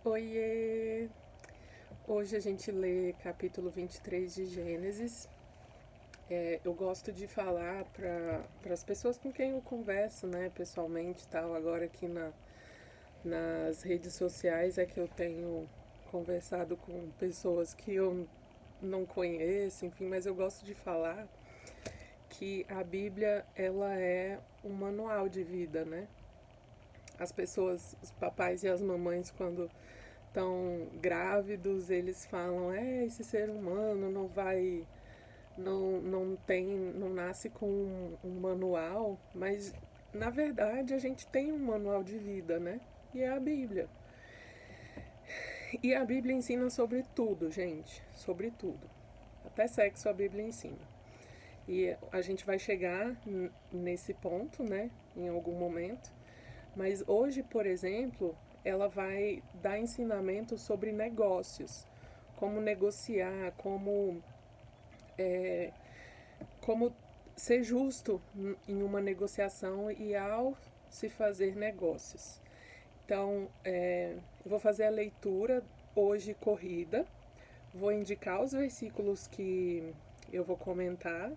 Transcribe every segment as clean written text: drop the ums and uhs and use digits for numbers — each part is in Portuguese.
Oiê! Hoje a gente lê capítulo 23 de Gênesis. Eu gosto de falar para as pessoas com quem eu converso, né, pessoalmente e tal. Agora aqui nas redes sociais é que eu tenho conversado com pessoas que eu não conheço, enfim, mas eu gosto de falar que a Bíblia, ela é um manual de vida, né? As pessoas, os papais e as mamães, quando estão grávidos, eles falam, esse ser humano não vai, não nasce com um manual, mas na verdade a gente tem um manual de vida, né? E é a Bíblia. E a Bíblia ensina sobre tudo, gente, sobre tudo. Até sexo a Bíblia ensina. E a gente vai chegar nesse ponto, né, em algum momento. Mas hoje, por exemplo, ela vai dar ensinamento sobre negócios, como negociar, como ser justo em uma negociação e ao se fazer negócios. Então, eu vou fazer a leitura hoje corrida, vou indicar os versículos que eu vou comentar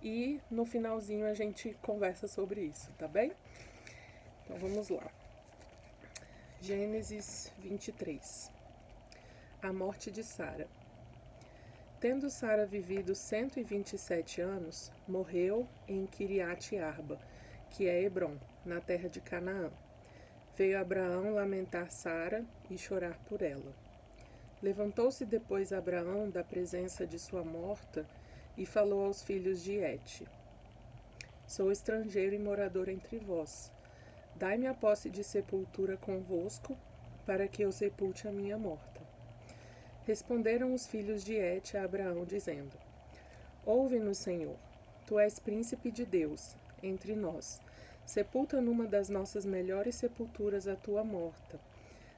e no finalzinho a gente conversa sobre isso, tá bem? Então vamos lá. Gênesis 23. A morte de Sara. Tendo Sara vivido 127 anos, morreu em Kiriat Arba, que é Hebrom, na terra de Canaã. Veio Abraão lamentar Sara e chorar por ela. Levantou-se depois Abraão da presença de sua morta e falou aos filhos de Et: Sou estrangeiro e morador entre vós. Dai-me a posse de sepultura convosco, para que eu sepulte a minha morta. Responderam os filhos de Et a Abraão, dizendo: Ouve-nos, Senhor, tu és príncipe de Deus, entre nós. Sepulta numa das nossas melhores sepulturas a tua morta.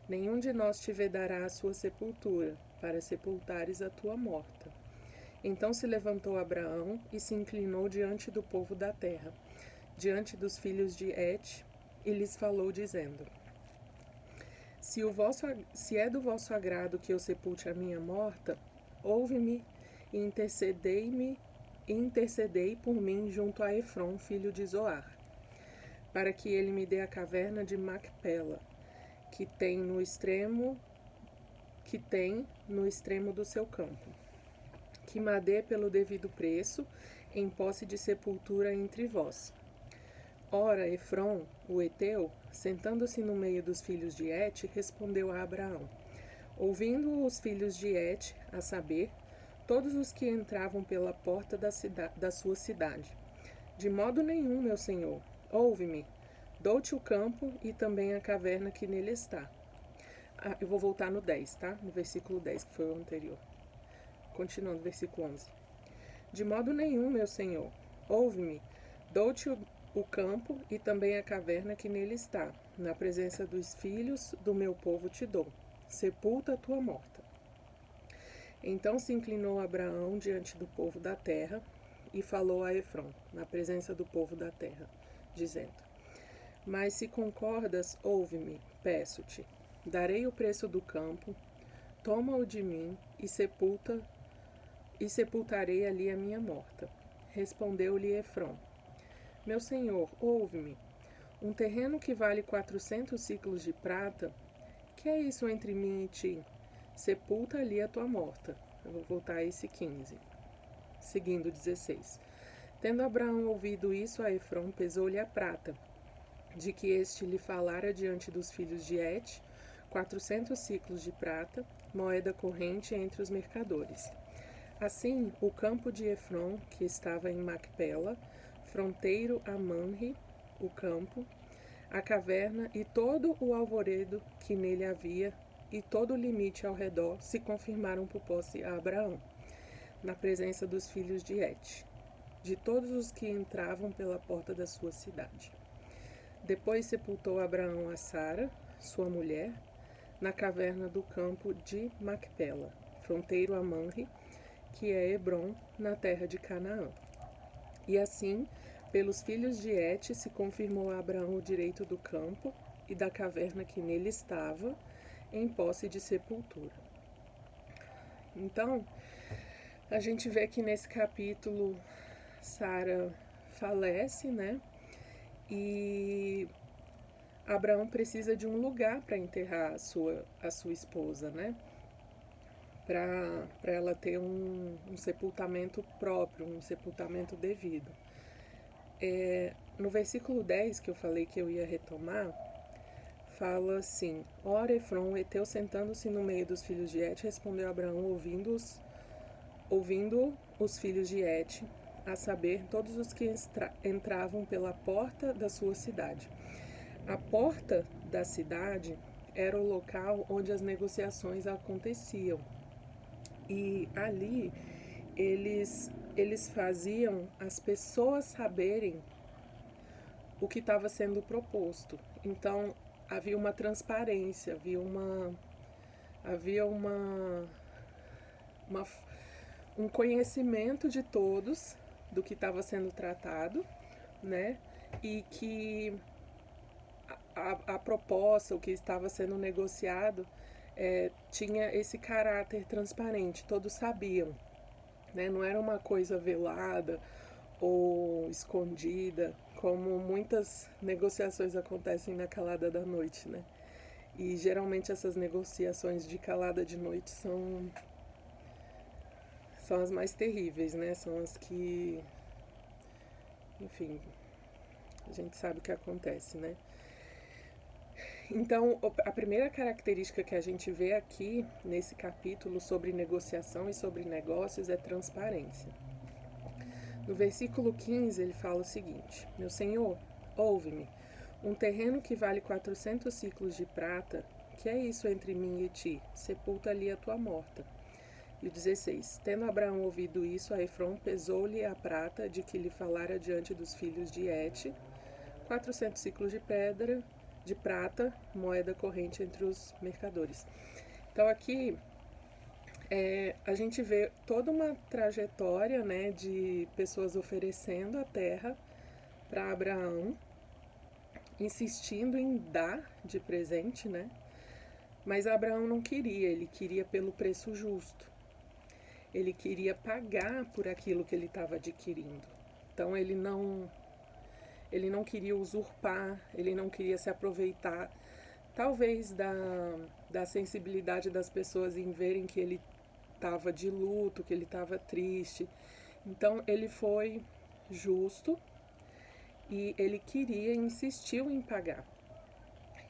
Nenhum de nós te vedará a sua sepultura, para sepultares a tua morta. Então se levantou Abraão e se inclinou diante do povo da terra, diante dos filhos de Et, e lhes falou, dizendo: Se é do vosso agrado que eu sepulte a minha morta, ouve-me e intercedei por mim junto a Efrom, filho de Zoar, para que ele me dê a caverna de Macpela, que tem no extremo do seu campo, que me dê pelo devido preço, em posse de sepultura entre vós. Ora, Efrom, o heteu, sentando-se no meio dos filhos de Et, respondeu a Abraão: Ouvindo os filhos de Et, a saber, todos os que entravam pela porta da sua cidade: De modo nenhum, meu senhor, ouve-me, dou-te o campo e também a caverna que nele está. Eu vou voltar no 10, tá? No versículo 10, que foi o anterior. Continuando, versículo 11. De modo nenhum, meu senhor, ouve-me, dou-te o campo e também a caverna que nele está. Na presença dos filhos do meu povo te dou. Sepulta a tua morta. Então se inclinou Abraão diante do povo da terra e falou a Efrom, na presença do povo da terra, dizendo: Mas se concordas, ouve-me, peço-te. Darei o preço do campo, toma-o de mim e sepultarei ali a minha morta. Respondeu-lhe Efrom: Meu senhor, ouve-me. Um terreno que vale 400 ciclos de prata, que é isso entre mim e ti? Sepulta ali a tua morta. Eu vou voltar a esse 15. Seguindo 16. Tendo Abraão ouvido isso, a Efrom pesou-lhe a prata, de que este lhe falara diante dos filhos de Et, 400 ciclos de prata, moeda corrente entre os mercadores. Assim, o campo de Efrom, que estava em Macpela, fronteiro a Manre, o campo, a caverna e todo o alvoredo que nele havia, e todo o limite ao redor, se confirmaram por posse a Abraão, na presença dos filhos de Et, de todos os que entravam pela porta da sua cidade. Depois sepultou Abraão a Sara, sua mulher, na caverna do campo de Macpela, fronteiro a Manre, que é Hebrom, na terra de Canaã. E assim, pelos filhos de Et, se confirmou a Abraão o direito do campo e da caverna que nele estava, em posse de sepultura. Então, a gente vê que nesse capítulo Sara falece, né? E Abraão precisa de um lugar para enterrar a sua esposa, né? Para ela ter um sepultamento próprio, um sepultamento devido. No versículo 10, que eu falei que eu ia retomar, fala assim: Ora, Efron, Eteu, sentando-se no meio dos filhos de Et, respondeu a Abraão, ouvindo os filhos de Et, a saber, todos os que entravam pela porta da sua cidade. A porta da cidade era o local onde as negociações aconteciam. E ali eles faziam as pessoas saberem o que estava sendo proposto. Então havia uma transparência, havia um conhecimento de todos do que estava sendo tratado, né? E que a proposta, o que estava sendo negociado, tinha esse caráter transparente, todos sabiam, né? Não era uma coisa velada ou escondida, como muitas negociações acontecem na calada da noite, né? E geralmente essas negociações de calada de noite são as mais terríveis, né? São as que, enfim, a gente sabe o que acontece, né? Então, a primeira característica que a gente vê aqui nesse capítulo sobre negociação e sobre negócios é transparência. No versículo 15 ele fala o seguinte: Meu senhor, ouve-me, um terreno que vale 400 ciclos de prata, que é isso entre mim e ti? Sepulta ali a tua morta. E o 16: Tendo Abraão ouvido isso, a Efron pesou-lhe a prata de que lhe falara diante dos filhos de Et, 400 ciclos de prata, moeda corrente entre os mercadores. Então aqui a gente vê toda uma trajetória, né, de pessoas oferecendo a terra para Abraão, insistindo em dar de presente, né? Mas Abraão não queria, ele queria pelo preço justo. Ele queria pagar por aquilo que ele estava adquirindo. Então ele não queria usurpar, ele não queria se aproveitar, talvez da sensibilidade das pessoas em verem que ele estava de luto, que ele estava triste. Então ele foi justo e ele insistiu em pagar.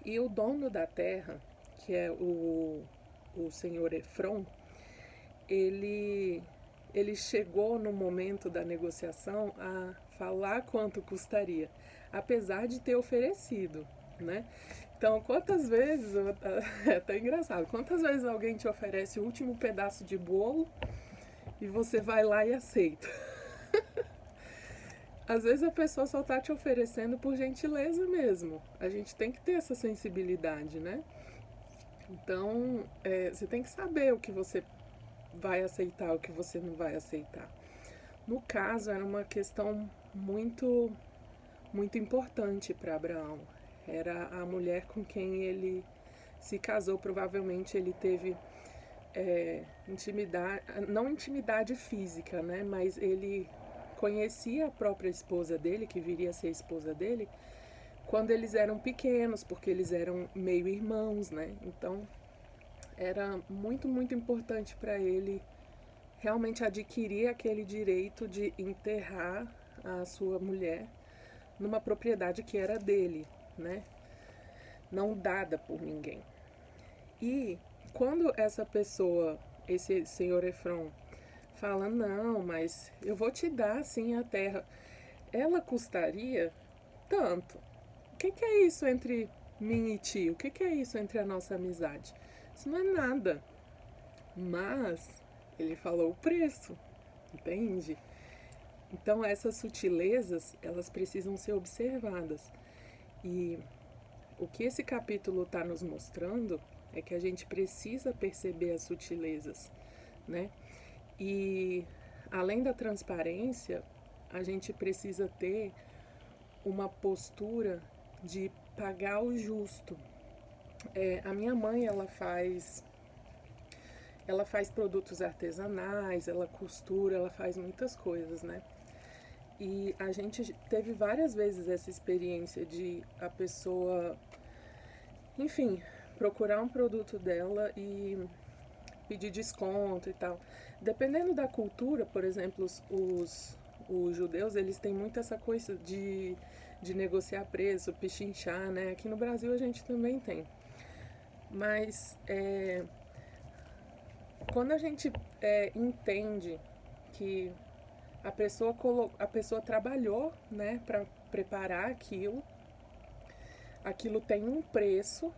E o dono da terra, que é o senhor Efron, ele chegou no momento da negociação a falar quanto custaria, apesar de ter oferecido, né? Então, quantas vezes, é até engraçado, quantas vezes alguém te oferece o último pedaço de bolo e você vai lá e aceita? Às vezes a pessoa só está te oferecendo por gentileza mesmo. A gente tem que ter essa sensibilidade, né? Então, você tem que saber o que você vai aceitar, o que você não vai aceitar. No caso, era uma questão muito, muito importante para Abraão. Era a mulher com quem ele se casou. Provavelmente ele teve intimidade, não intimidade física, né? Mas ele conhecia a própria esposa dele, que viria a ser a esposa dele, quando eles eram pequenos, porque eles eram meio irmãos, né? Então era muito, muito importante para ele realmente adquirir aquele direito de enterrar a sua mulher numa propriedade que era dele, né? Não dada por ninguém. E quando essa pessoa, esse senhor Efron, fala, não, mas eu vou te dar sim a terra, ela custaria tanto. O que é isso entre mim e ti? O que é isso entre a nossa amizade? Isso não é nada. Mas ele falou o preço, entende? Então essas sutilezas, elas precisam ser observadas. E o que esse capítulo está nos mostrando é que a gente precisa perceber as sutilezas, né? E além da transparência, a gente precisa ter uma postura de pagar o justo, A minha mãe, ela faz produtos artesanais, ela costura, ela faz muitas coisas, né? E a gente teve várias vezes essa experiência de a pessoa, enfim, procurar um produto dela e pedir desconto e tal. Dependendo da cultura, por exemplo, os judeus, eles têm muito essa coisa de negociar preço, pichinchar, né? Aqui no Brasil a gente também tem. Mas quando a gente entende que a pessoa trabalhou, né, para preparar aquilo tem um preço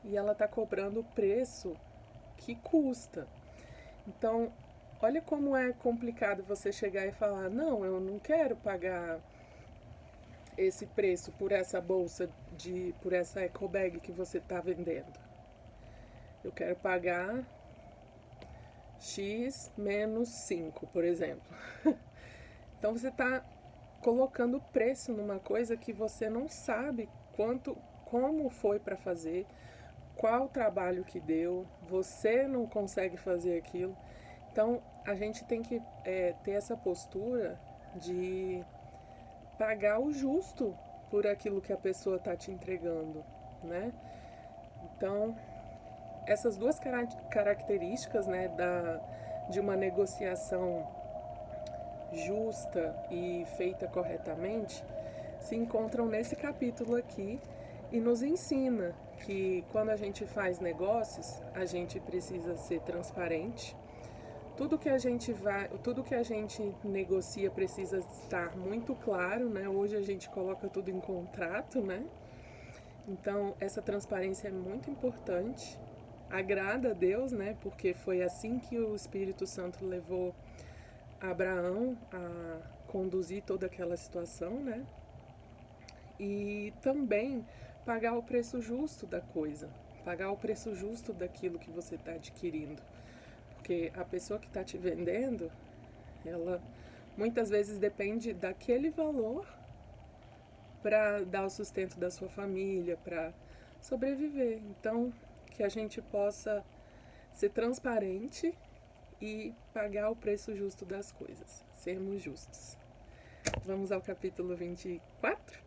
e ela está cobrando o preço que custa. Então, olha como é complicado você chegar e falar: não, eu não quero pagar esse preço por essa bolsa, por essa eco bag que você está vendendo. Eu quero pagar X menos 5, por exemplo. Então você está colocando preço numa coisa que você não sabe como foi para fazer, qual trabalho que deu, você não consegue fazer aquilo. Então a gente tem que ter essa postura de pagar o justo por aquilo que a pessoa está te entregando, né? Então essas duas características, né, de uma negociação justa e feita corretamente se encontram nesse capítulo aqui e nos ensina que quando a gente faz negócios, a gente precisa ser transparente. Tudo que a gente negocia precisa estar muito claro, né? Hoje a gente coloca tudo em contrato, né? Então, essa transparência é muito importante. Agrada a Deus, né? Porque foi assim que o Espírito Santo levou Abraão a conduzir toda aquela situação, né? E também pagar o preço justo da coisa, pagar o preço justo daquilo que você está adquirindo. Porque a pessoa que está te vendendo, ela muitas vezes depende daquele valor para dar o sustento da sua família, para sobreviver. Então, que a gente possa ser transparente e pagar o preço justo das coisas, sermos justos. Vamos ao capítulo 24?